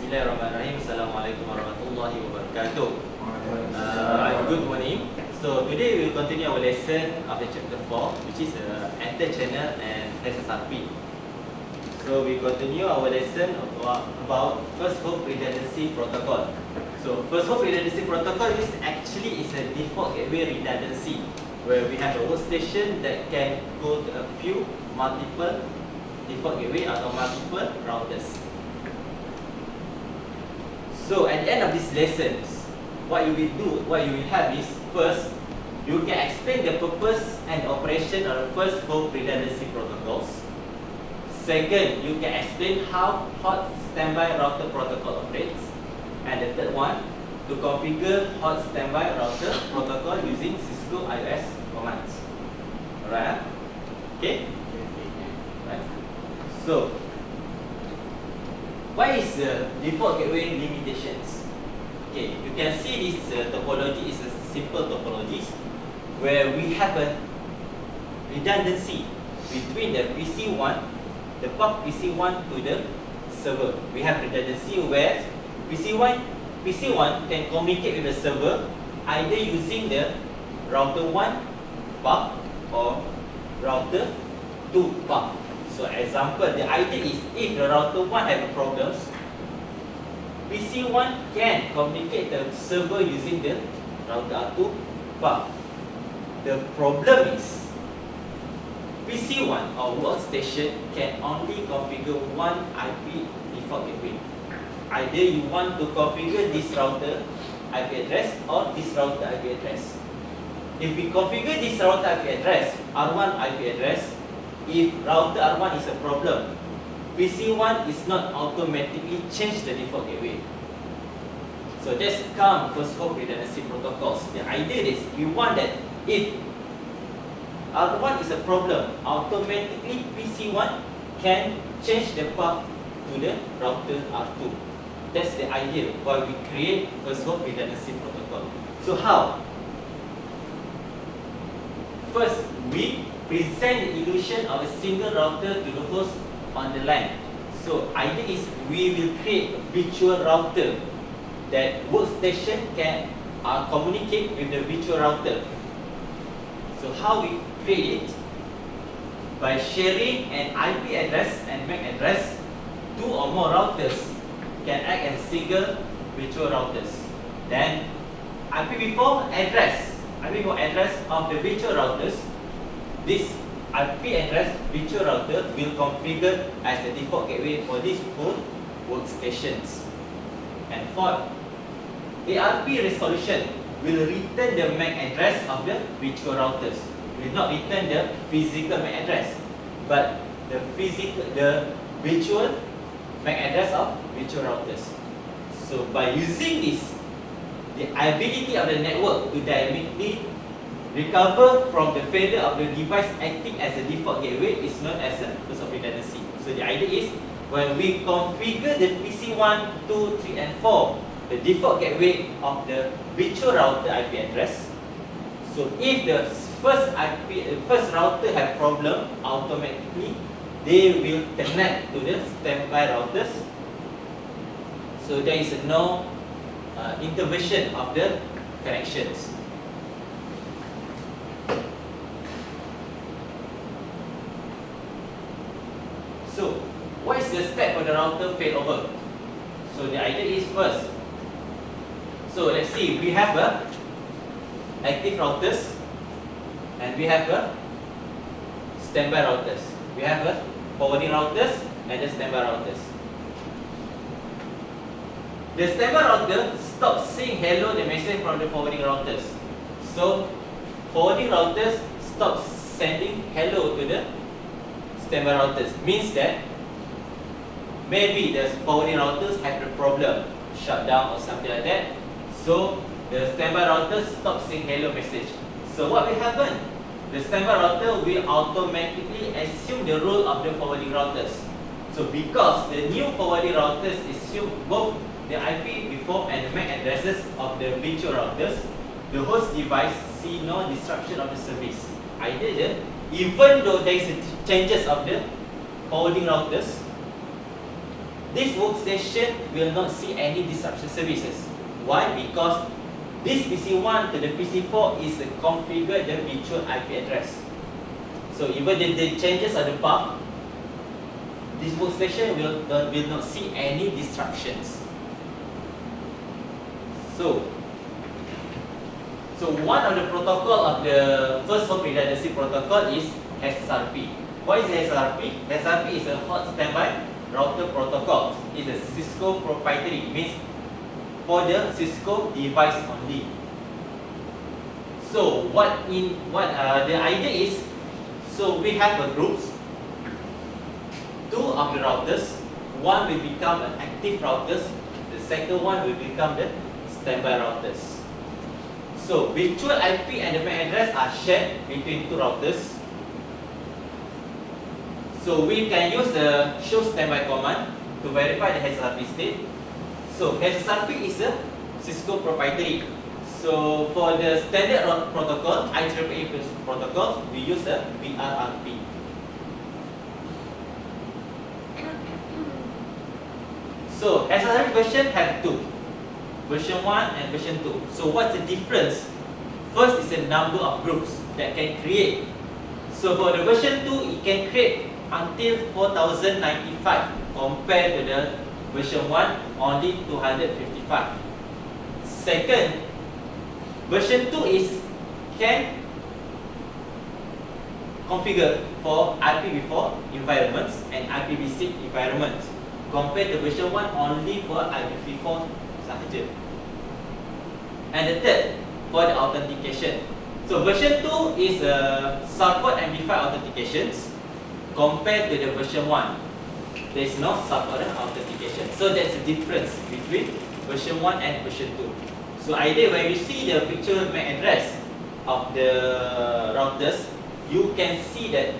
Bismillahirrahmanirrahim. Assalamualaikum warahmatullahi wabarakatuh. Good morning. So today we will continue our lesson of the chapter 4, which is Enter Channel and HSRP. So we continue our lesson about First Hope Redundancy Protocol. So First Hope Redundancy Protocol is actually a default gateway redundancy, where we have a workstation that can go to a few multiple default gateway atau multiple routers. So at the end of these lessons, what you will have is, first, you can explain the purpose and operation of the First Hope Redundancy Protocols. Second, you can explain how hot standby router protocol operates. And the third one, to configure hot standby router protocol using Cisco iOS commands. Alright? Okay? Right. So, what is the default gateway limitations? Okay, you can see this topology is a simple topology where we have a redundancy between the PC1, the path PC1 to the server. We have redundancy where PC1 can communicate with the server either using the router 1 path or router 2 path. So example, the idea is if the router 1 have problems, PC1 can communicate the server using the router 2 path. The problem is PC1 or workstation can only configure one IP default gateway. Either you want to configure this router IP address or this router IP address. If we configure this router IP address, R1 IP address, if router R1 is a problem, PC1 is not automatically change the default gateway. So that's come First Hope Redundancy Protocols. The idea is we want that if R1 is a problem, automatically PC1 can change the path to the router R2. That's the idea why we create First Hope Redundancy Protocol. So how? First, we present the illusion of a single router to the host on the LAN. So idea is we will create a virtual router that workstation can communicate with the virtual router. So how we create it? By sharing an IP address and MAC address, two or more routers can act as single virtual routers. Then IPv4 address of the virtual routers, this IP address virtual router will configure as the default gateway for these whole workstations. And fourth, ARP resolution will return the MAC address of the virtual routers. Will not return the physical MAC address, but the virtual MAC address of virtual routers. So by using this, the ability of the network to dynamically recover from the failure of the device acting as a default gateway is known as a First Hope redundancy. So the idea is when we configure the PC1, 2, 3, and 4, the default gateway of the virtual router IP address. So if the first router have problem, automatically they will connect to the standby routers. So there is no intervention of the connections. So, what is the step for the router failover? So the idea is first. So let's see, we have a active routers and we have a standby routers. We have a forwarding routers and the standby routers. The standby router stops saying hello the message from the forwarding routers. So forwarding routers stop sending hello to the standby routers. Means that maybe the forwarding routers have a problem, shut down or something like that. So the standby router stops saying hello message. So what will happen? The standby router will automatically assume the role of the forwarding routers. So because the new forwarding routers assume both the IPv4 and the MAC addresses of the virtual routers, the host device see no disruption of the service. Either even though there is changes of the forwarding routers, this workstation will not see any disruption services. Why? Because this PC1 to the PC4 is configured the virtual IP address. So even if the changes on the path, this workstation will not see any disruptions. So one of the protocol of the first hop redundancy protocol is HSRP. What is HSRP? HSRP is a hot standby router protocol. It's a Cisco proprietary. It means for the Cisco device only. So the idea is, so we have a groups. Two of the routers, one will become an active routers, the second one will become the standby routers. So virtual IP and the MAC address are shared between two routers. So we can use the show standby command to verify the HSRP state. So HSRP is a Cisco proprietary. So for the standard protocol, HSRP protocol, we use the VRRP. So HSRP version have two, version 1 and version 2. So what's the difference? First is the number of groups that can create. So for the version 2, it can create until 4095 compared to the version 1 only 255. Second, version 2 is can configure for IPv4 environments and IPv6 environments compared to version 1 only for IPv4 sahaja. And the third, for the authentication. So version 2 is support MD5 authentications compared to the version 1. There is no support authentication. So that's the difference between version 1 and version 2. So either when you see the virtual MAC address of the routers, you can see that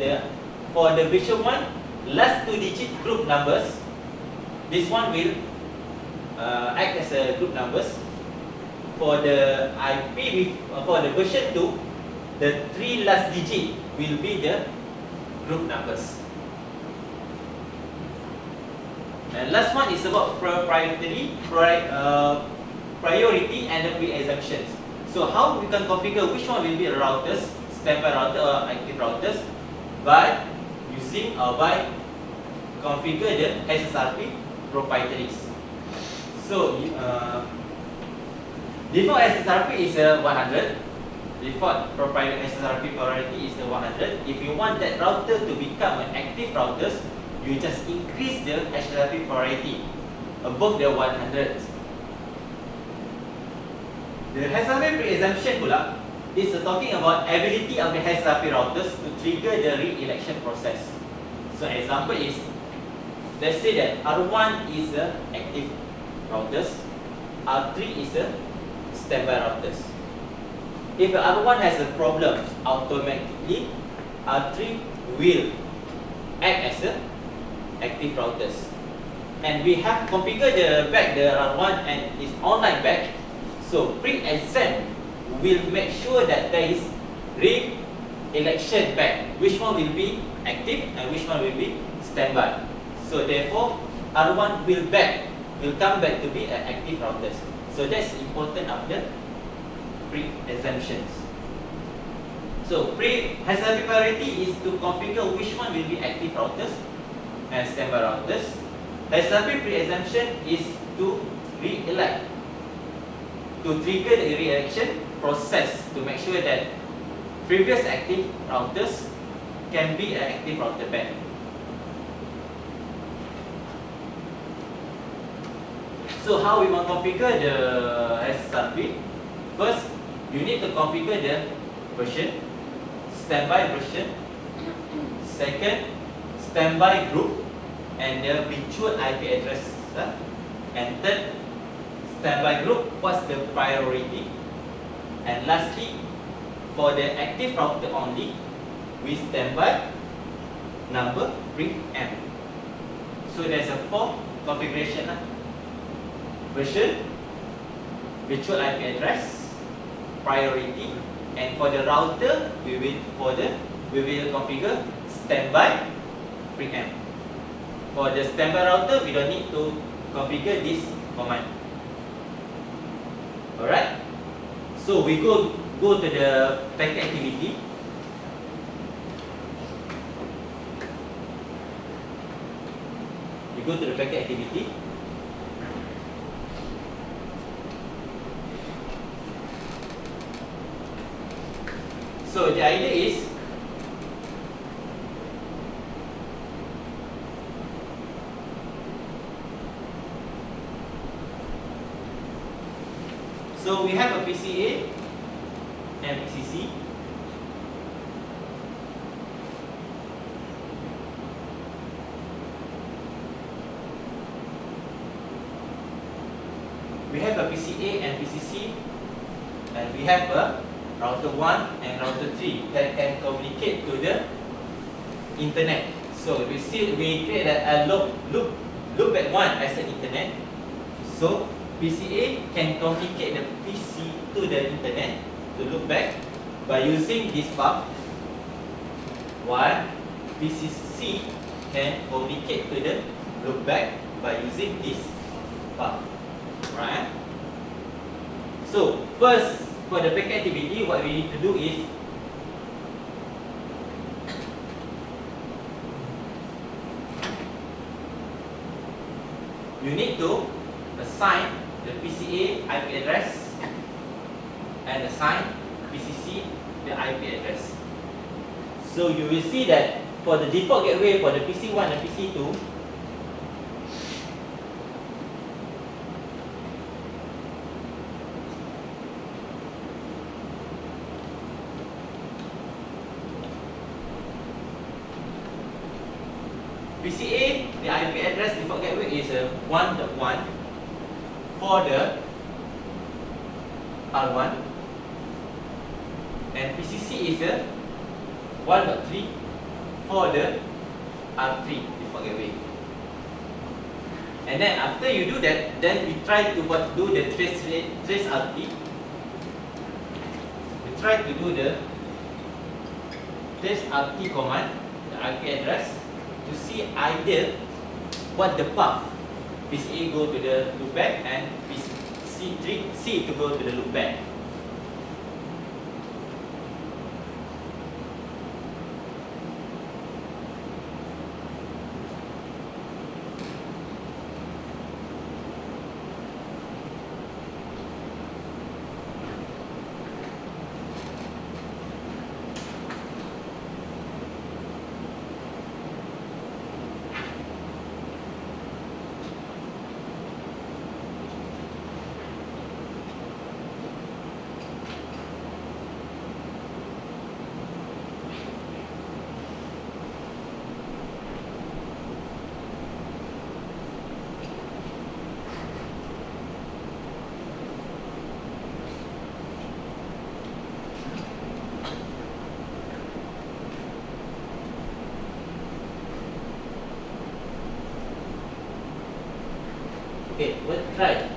for the version 1, last 2 digit group numbers, this one will act as a group numbers. For the for the version 2, the 3 last digit will be the group numbers. And last one is about priority and the pre-assumptions. So how we can configure which one will be routers, standby router or active routers, by using or by configure the HSRP proprietaries. So default HSRP is 100. Default proprietary HSRP priority is 100. If you want that router to become an active routers, you just increase the HSRP priority above the 100. The HSRP pre-assumption pula is talking about ability of the HSRP routers to trigger the re-election process. So example is, let's say that R1 is a active routers, R3 is a standby routers. If R1 has a problem, automatically R3 will act as a active routers. And we have configured the R1 and its online back. So pre-assemb will make sure that there is re-election back. Which one will be active and which one will be standby. So therefore, R1 will come back to be an active routers. So that's important of the pre-assumptions. So HSRP priority is to configure which one will be active routers and standby routers. HSRP pre-assumption is to re-elect, to trigger the re-election process to make sure that previous active routers can be an active router back. So how we want to configure the HSRP? First, you need to configure the version, standby version. Second, standby group and the virtual IP address. And third, standby group, what's the priority? And lastly, for the active router only, we standby number preamp. So there's a 4 configuration. Version, virtual IP address, priority, and for the router we will configure standby preamp. For the standby router, we don't need to configure this command. Alright. So we go to the packet activity. We go to the packet activity. So the idea is so we have a PCA and PCC. We have a PCA and PCC, and we have a router 1 and router 3 that can communicate to the internet. So we create a loopback 1 as an internet. So PCA can communicate the PC to the internet to loop back by using this path, while PCC can communicate to the loop back by using this path. Right? So first, for the packet activity, what we need to do is you need to assign the PCA IP address and assign PCC the IP address. So you will see that for the default gateway for the PC1 and PC2, PCA, the IP address default gateway is 1.1 for the R1, and PCC is 1.3 for the R3 default gateway. And then after you do that, then we try to do the trace RT. We try to do the trace RT command, the IP address, to see either what the path PCA go to the loopback and PC3C to go to the loopback. Okay, let's try.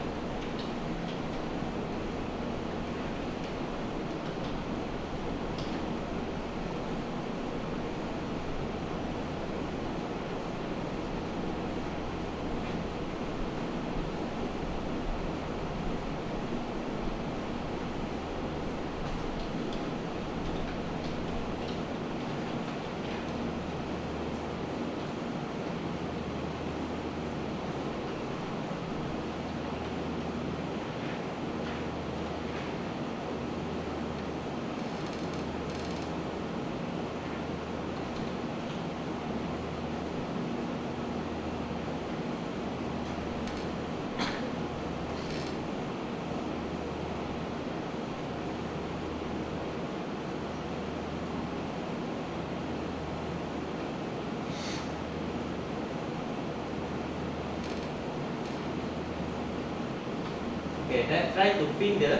Okay, then try to pin the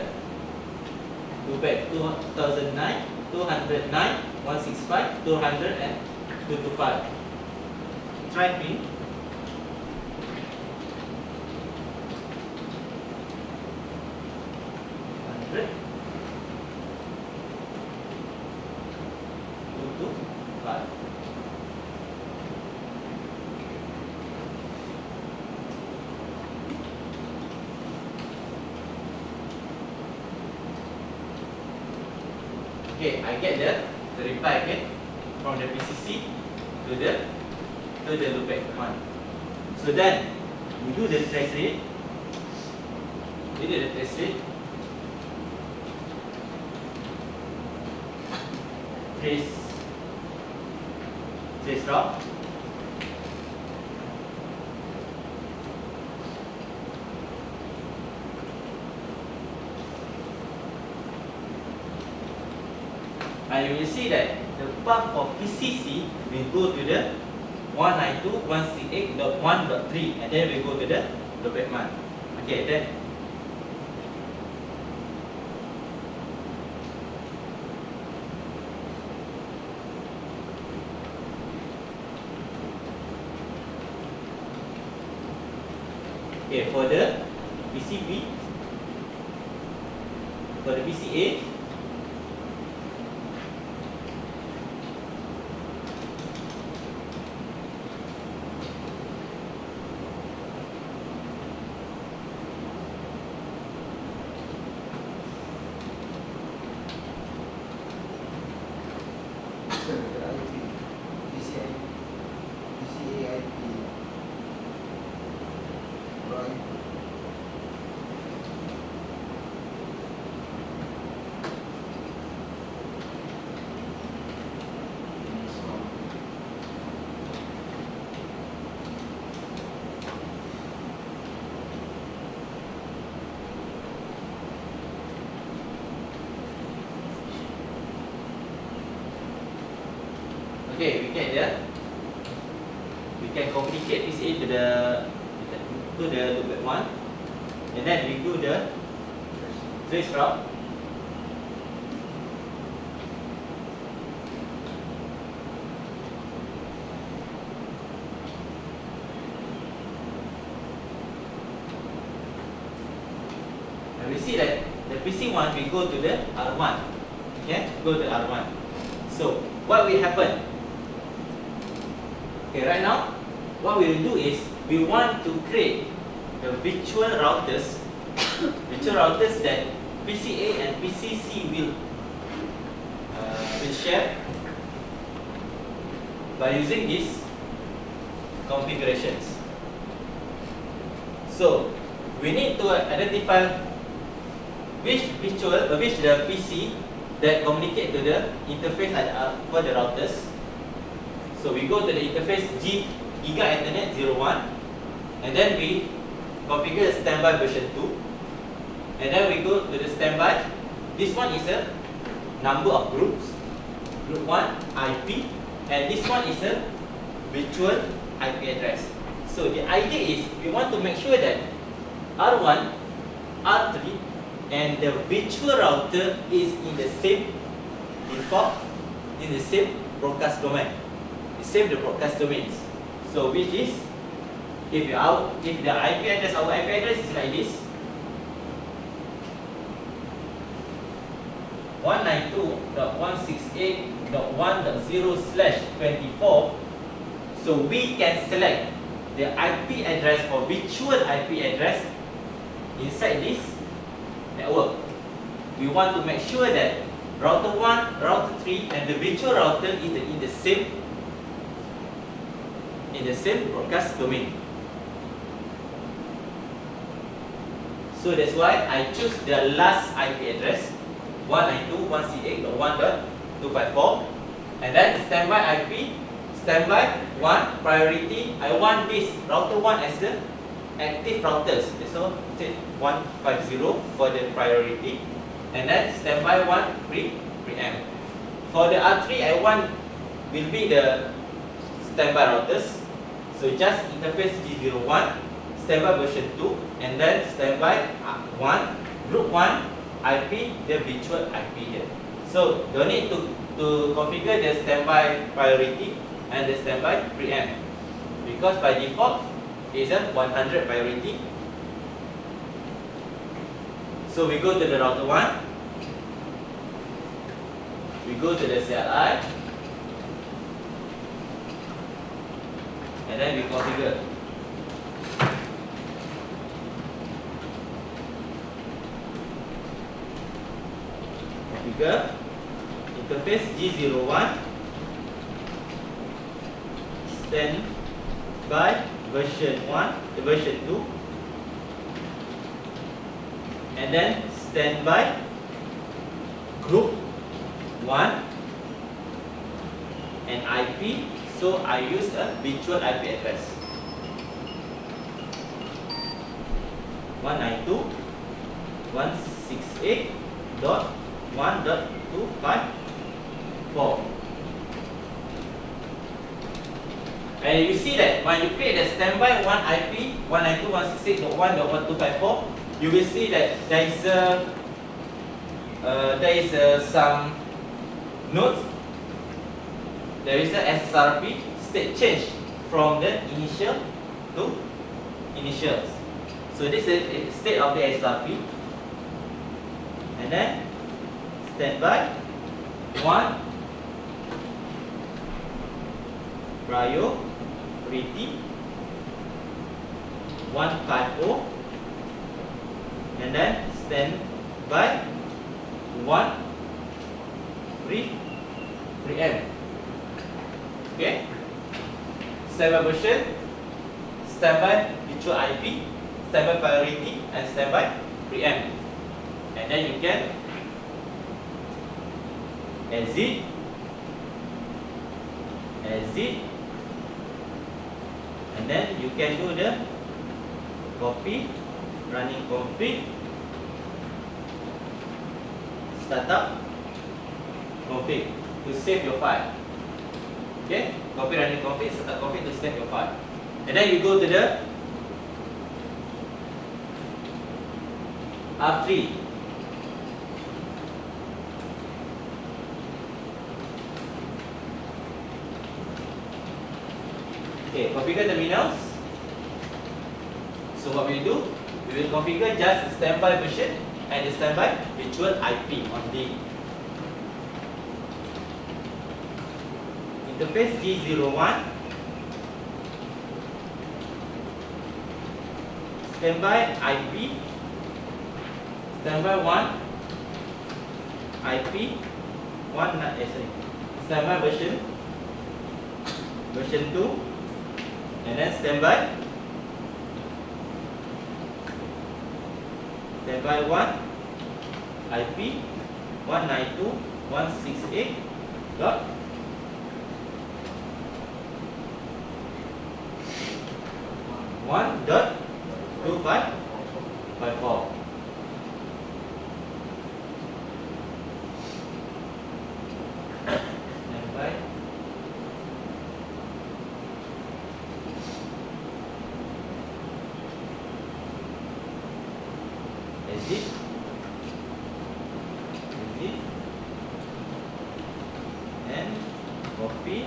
loopback 2009, 209, 165, 200 and 225. Try pin. Okay, I get the reply again from the PCC to the loopback one. So then we do the trace rate. We do the trace rate. Trace route. And you will see that the path of PCC will go to the 192.168.1.3 and then we go to the loopback one. Okay, then okay, for the PCB, for the PCA, okay, we can communicate this to the loopback one, and then we do the trace route. And we see that the PC one we go to the R1. Okay, go to R1. So what will happen? Okay, right now, what we will do is we want to create the virtual routers that PCA and PCC will share by using these configurations. So we need to identify which the PC that communicate to the interface for the routers. So we go to the interface Giga Ethernet 01, and then we configure the standby version 2, and then we go to the standby. This one is a number of groups, group 1 IP, and this one is a virtual IP address. So the idea is we want to make sure that R1, R3, and the virtual router is in the same default, in the same broadcast domain. Save the broadcast domains. So which is, if the IP address, our IP address is like this, 192.168.1.0/24. So we can select the IP address for virtual IP address inside this network. We want to make sure that router 1, router 3, and the virtual router is in the same broadcast domain. So that's why I choose the last IP address, 192.168.1.254, and then standby IP, standby 1 priority. I want this router 1 as the active routers, so 150 for the priority, and then standby 1 preamp. For the R3, I want will be the standby routers. So just interface G01, standby version 2, and then standby 1, group 1, IP, the virtual IP here. So don't need to configure the standby priority and the standby preamp, because by default is a 100 priority. So we go to the router 1, we go to the CLI, and then we configure. interface G01 standby version 1, version 2, and then standby group 1 and IP. So I use a virtual IP address 192.168.1.254. And you see that when you create the standby 1 IP 192.168.1.1254, you will see that there is some notes. There is a HSRP state change from the initial to initials. So this is the state of the HSRP. And then standby 1 priority 150, and then standby 1 preempt. Okay, standby version, standby virtual IP, standby priority, and standby preempt. And then you can exit, and then you can do the copy, running config, startup config to save your file. Okay, copy running config, startup config to save your file. And then you go to the R3. Okay, configure terminals. So what we do, we will configure just the standby version and the standby virtual IP only. Interface G01, standby IP, standby 1 IP 1 standby version 2, and then standby 1 IP 192.168.1.2554. Standby exit, and copy,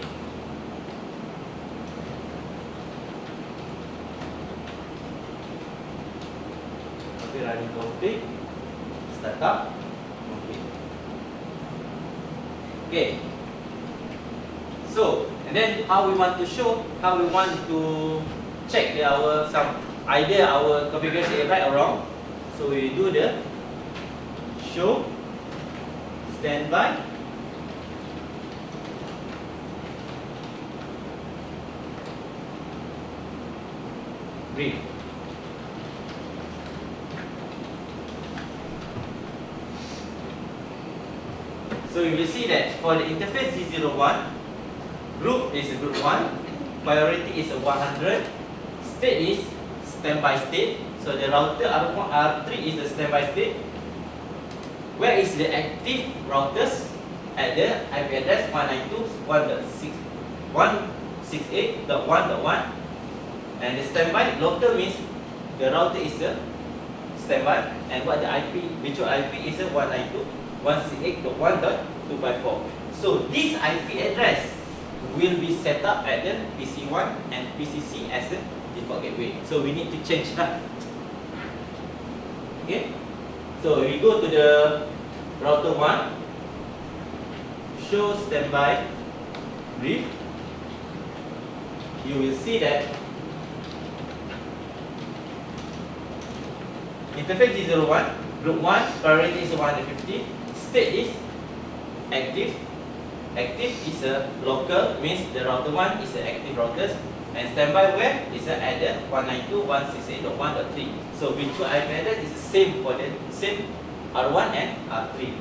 running config, startup config. Okay, so and then how we want to show, how we want to check our some either our configuration is right or wrong. So we do the show standby brief. So you will see that for the interface G01, group is group 1, priority is 100, state is standby state. So the router R3 is the standby state. Where is the active routers? At the IP address 192.168.1.1, and the standby local means the router is the standby, and what the IP virtual IP is a 192.168.1.254. So this IP address will be set up at the PC1 and PCC as the default gateway. So we need to change that. Okay. So we go to the router 1, show standby brief. You will see that interface G01, group 1, priority is 150, state is active, Active is a local, means the router 1 is an active router, and standby where is at the 192.168.1.3. So virtual IP address is the same for the same R1 and R3.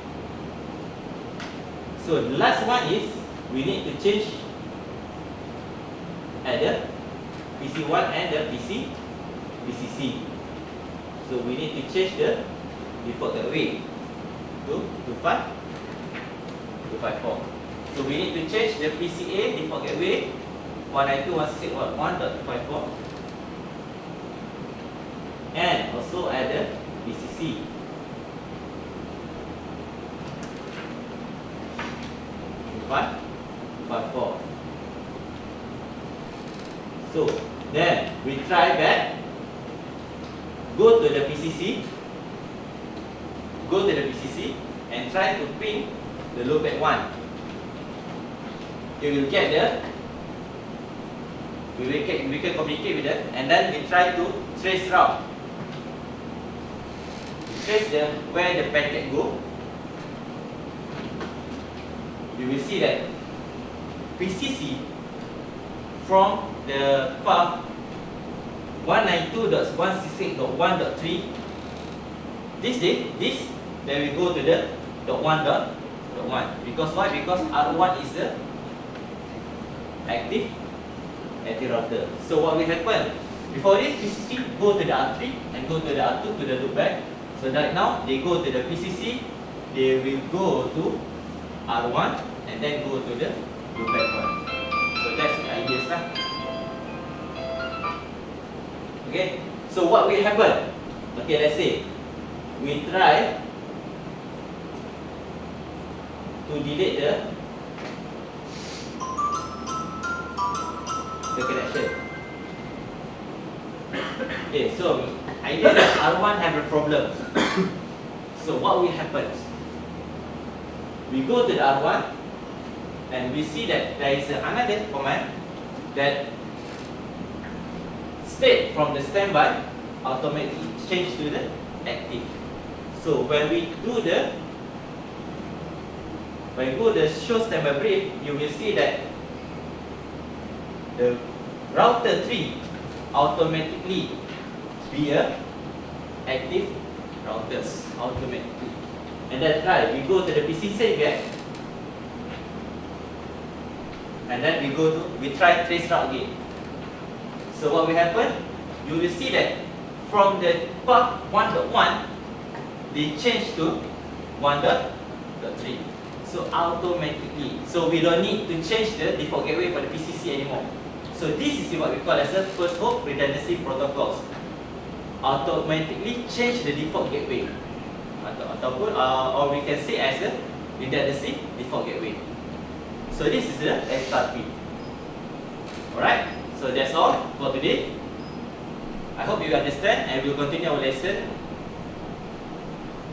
So the last one is we need to change at the PC1 and the PCC. So we need to change the default gateway to 254. So we need to change the PCA default gateway 192.168.1.254 and also add the PCC. But 4. So then we try back. Go to the PCC. Go to the PCC and try to ping the loopback 1. You will get the. We can communicate with them, and then we try to trace route. Trace where the packet go. You will see that PCC from the path 192.168.1.3. This, then we go to the .1.1. Because why? Because R1 is the active router. So what will happen? Before this, PCC go to the R3 and go to the R2 to the loopback. So right now they go to the PCC, they will go to R1 and then go to the loopback 1. So that's the idea, sir. Okay. So what will happen? Okay, let's say we try to delete the connection. Okay, so idea that R1 have a problem. So what will happen? We go to the R1 and we see that there is another command that state from the standby automatically change to the active. So when we go the show standby brief, you will see that the router 3 automatically be a active routers automatically. And then try, we go to the PCC again. And then we try trace route again. So what will happen? You will see that from the path 1.1, they change to 1.3. So automatically, so we don't need to change the default gateway for the PCC anymore. So this is what we call as a first hop redundancy protocols. Automatically change the default gateway, or we can say as a redundancy default gateway. So this is the HSRP. Alright, so that's all for today. I hope you understand, and we'll continue our lesson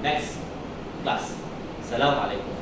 next class. Assalamualaikum.